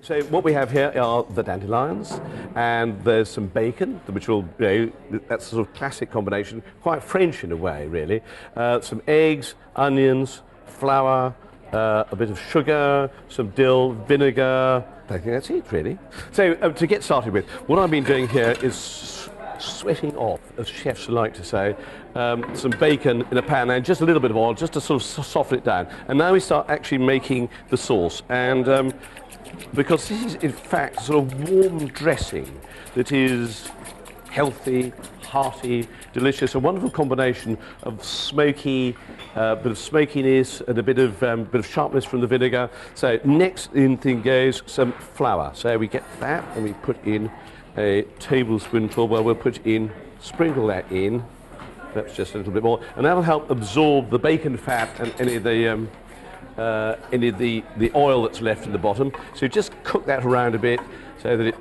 So what we have here are the dandelions, and there's some bacon, which will, that's a sort of classic combination, quite French in a way, really. Some eggs, onions, flour, a bit of sugar, some dill, vinegar. I think that's it, really. So to get started with, what I've been doing here is sweating off, as chefs like to say, some bacon in a pan and just a little bit of oil, just to sort of soften it down. And now we start actually making the sauce. And because this is, in fact, sort of warm dressing that is healthy, hearty, delicious, a wonderful combination of smoky, bit of smokiness and a bit of sharpness from the vinegar. So next in thing goes some flour. So we get that and we put in a tablespoonful. Well, we'll sprinkle that in. That's just a little bit more, and that'll help absorb the bacon fat and any of the oil that's left in the bottom. So just cook that around a bit so that it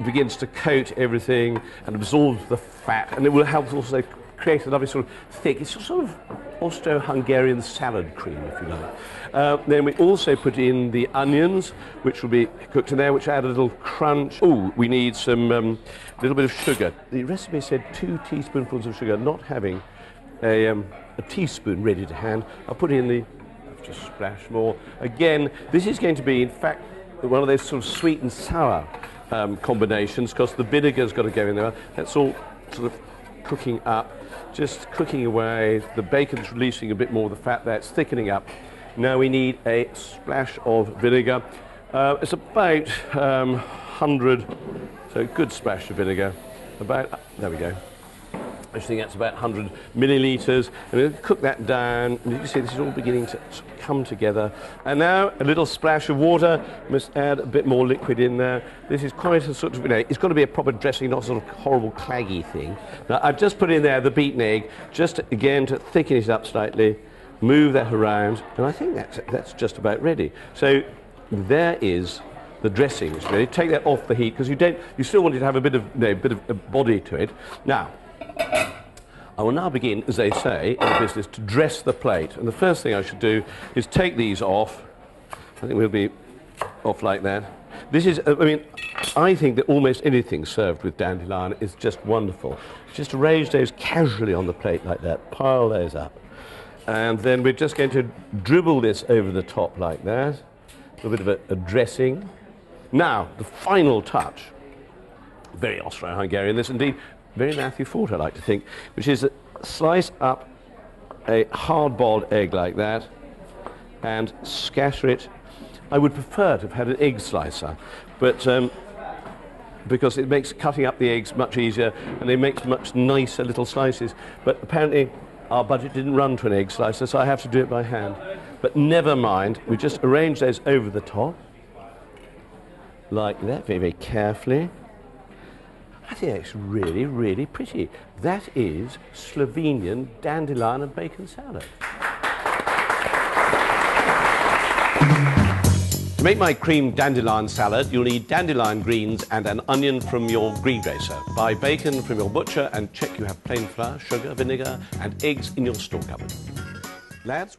begins to coat everything and absorbs the fat, and it will help also create a lovely sort of thick, it's sort of Austro-Hungarian salad cream, if you like. Then we also put in the onions, which will be cooked in there, which add a little crunch. Oh, we need some little bit of sugar. The recipe said 2 teaspoonfuls of sugar, not having a teaspoon ready to hand. I'll put in the, just splash more. Again, this is going to be, in fact, one of those sort of sweet and sour combinations, because the vinegar's got to go in there. That's all sort of cooking up, just cooking away. The bacon's releasing a bit more of the fat there, it's thickening up. Now we need a splash of vinegar. It's about 100, so a good splash of vinegar. About, there we go. I think that's about 100 millilitres, and we'll cook that down. And you can see this is all beginning to come together. And now a little splash of water. Must add a bit more liquid in there. This is quite a sort of, it's got to be a proper dressing, not a sort of horrible claggy thing. Now I've just put in there the beaten egg, just again to thicken it up slightly. Move that around, and I think that's just about ready. So there is the dressing. It's ready. Take that off the heat because you still want it to have a bit of body to it. Now, I will now begin, as they say in the business, to dress the plate. And the first thing I should do is take these off. I think we'll be off like that. This is, I think that almost anything served with dandelion is just wonderful. Just arrange those casually on the plate like that, pile those up. And then we're just going to dribble this over the top like that. A little bit of a dressing. Now, the final touch, very Austro-Hungarian, this indeed, very Matthew Ford, I like to think, which is slice up a hard-boiled egg like that and scatter it. I would prefer to have had an egg slicer, but because it makes cutting up the eggs much easier and it makes much nicer little slices. But apparently our budget didn't run to an egg slicer, so I have to do it by hand. But never mind, we just arrange those over the top like that, very, very carefully. I think that's really, really pretty. That is Slovenian dandelion and bacon salad. To make my cream dandelion salad, you'll need dandelion greens and an onion from your greengrocer. Buy bacon from your butcher and check you have plain flour, sugar, vinegar and eggs in your store cupboard. Lads,